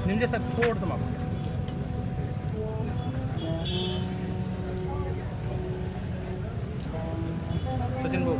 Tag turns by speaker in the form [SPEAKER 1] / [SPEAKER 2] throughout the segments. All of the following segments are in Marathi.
[SPEAKER 1] निंदे साहेब थोडंसं मागं सचिन भाऊ.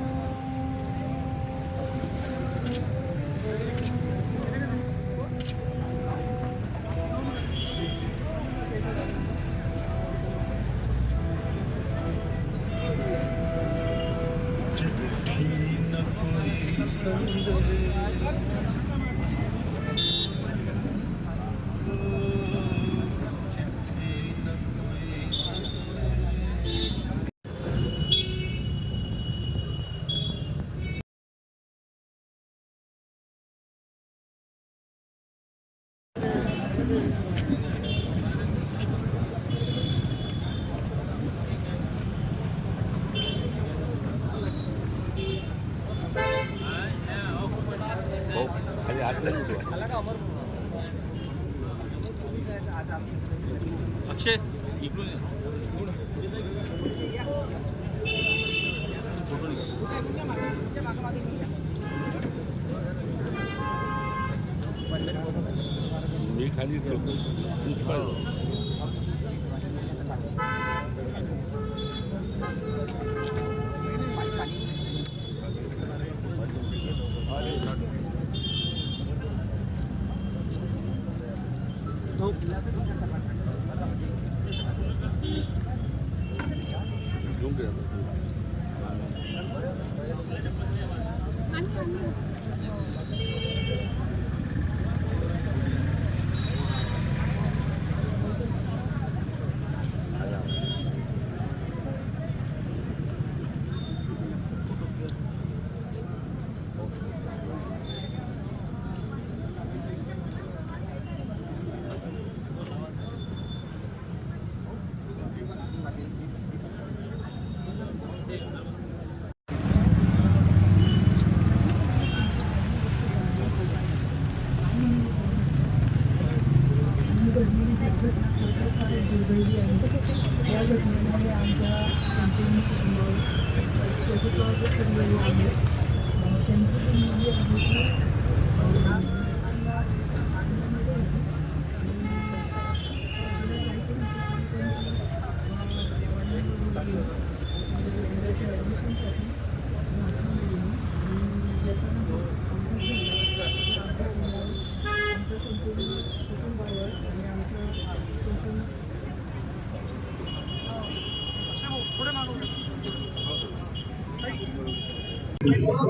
[SPEAKER 1] अक्षय इकडून मी खाली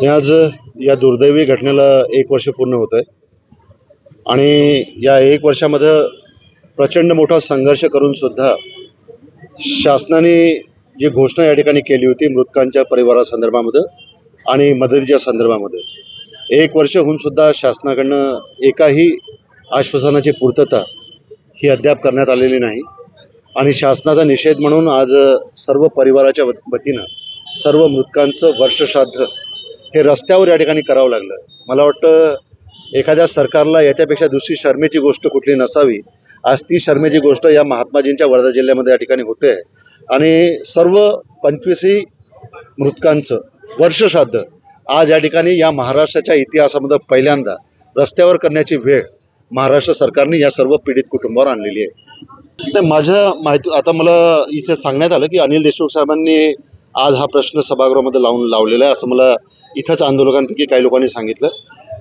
[SPEAKER 2] आज या दुर्दैवी घटनेला 1 वर्ष पूर्ण होत आहे आणि या 1 वर्षामध्ये प्रचंड मोठा संघर्ष करून सुद्धा शासनाने जी घोषणा या ठिकाणी केली होती मृतकांच्या परिवारासंदर्भामध्ये आणि मदतीच्या संदर्भामध्ये 1 वर्ष होऊन सुद्धा शासनाकडनं एकाही आश्वासनाची पूर्तता ही अद्याप करण्यात आलेली नाही आणि शासनाचा निषेध म्हणून आज सर्व परिवाराच्या वतीनं सर्व मृतकांचं वर्षश्राद्ध हे रस्त्यावर या ठिकाणी करावं लागलं. मला वाटतं एखाद्या सरकारला याच्यापेक्षा दुसरी शरमेची गोष्ट कुठली नसावी. आज ती शरमेची गोष्ट या महात्माजींच्या वर्धा जिल्ह्यामध्ये या ठिकाणी होते आहे आणि सर्व 25 मृतकांचं वर्षश्राद्ध आज या ठिकाणी या महाराष्ट्राच्या इतिहासामध्ये पहिल्यांदा रस्त्यावर करण्याची वेळ महाराष्ट्र सरकारने या सर्व पीडित कुटुंबावर आणलेली आहे. माझ्या माहिती आता मला इथे सांगण्यात आलं की अनिल देशमुख साहेबांनी आज हा प्रश्न सभागृहामध्ये लावलेला आहे असं मला इथंच आंदोलकांपैकी काही लोकांनी सांगितलं.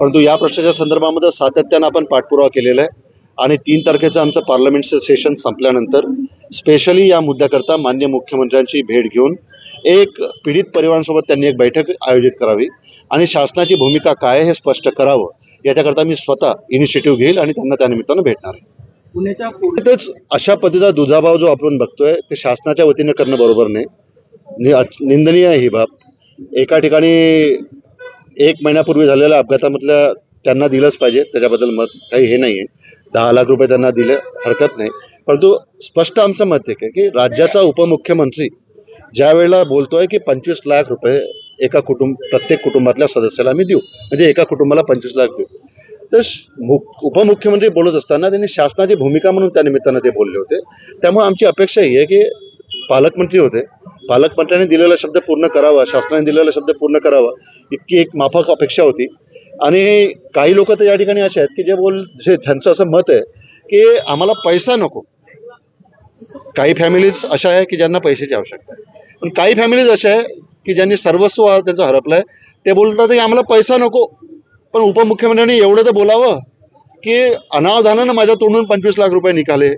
[SPEAKER 2] परंतु या प्रश्नाच्या संदर्भामध्ये सातत्यानं आपण पाठपुरावा केलेला आहे आणि 3 तारखेचं आमचं पार्लमेंटचं सेशन संपल्यानंतर स्पेशली या मुद्द्याकरता माननीय मुख्यमंत्र्यांची भेट घेऊन एक पीडित परिवारांसोबत त्यांनी एक बैठक आयोजित करावी आणि शासनाची भूमिका काय हे स्पष्ट करावं याच्याकरता मी स्वतः इनिशिएटिव्ह घेईल आणि त्यांना त्यानिमित्तानं भेटणार आहे. पुण्याच्या अशा पद्धतीचा दुजाभाव जो आपण बघतोय ते शासनाच्या वतीने करणं बरोबर नाही, निंदनीय आहे ही बाब. एका ठिकाणी 1 महिन्यापूर्वी झालेल्या अपघातामधल्या त्यांना दिलंच पाहिजे, त्याच्याबद्दल मत काही हे नाही आहे. 10 लाख रुपये त्यांना दिले हरकत नाही, परंतु स्पष्ट आमचं मत आहे की राज्याचा उपमुख्यमंत्री ज्या वेळेला बोलतोय की 25 लाख रुपये प्रत्येक कुटुंबातल्या सदस्याला आम्ही देऊ, म्हणजे एका कुटुंबाला 25 लाख देऊ, तर उपमुख्यमंत्री बोलत असताना त्यांनी शासनाची भूमिका म्हणून त्या निमित्तानं ते बोलले होते. त्यामुळे आमची अपेक्षा ही आहे की पालकमंत्री होते, पालकमंत्र्यांनी दिलेला शब्द पूर्ण करावा, शासनाने दिलेला शब्द पूर्ण करावा इतकी एक माफक अपेक्षा होती. आणि काही लोक तर या ठिकाणी असे आहेत की जे त्यांचं असं मत आहे की आम्हाला पैसा नको. काही फॅमिलीज अशा आहे की ज्यांना पैशाची आवश्यकता आहे, पण काही फॅमिलीज अशा आहे की ज्यांनी सर्वस्व त्यांचं हरपलं आहे. ते बोलतात की आम्हाला पैसा नको, पण उपमुख्यमंत्र्यांनी एवढं तर बोलावं की अनावधानानं माझ्या तोंडून 25 लाख रुपये निघाले.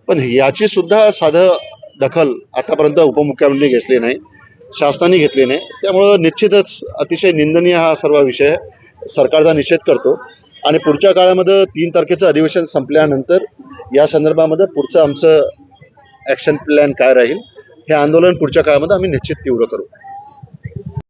[SPEAKER 2] पण याची सुद्धा साधं दखल आतापर्यंत उपमुख्यमंत्र्यांनी घेतली नाही, शासनाने घेतली नाही. त्यामुळं निश्चितच अतिशय निंदनीय हा सर्व विषय सरकारचा निषेध करतो आणि पुढच्या काळामध्ये 3 तारखेचं अधिवेशन संपल्यानंतर या संदर्भामध्ये पुढचं आमचं ॲक्शन प्लॅन काय राहील हे आंदोलन पुढच्या काळामध्ये आम्ही निश्चित तीव्र करू.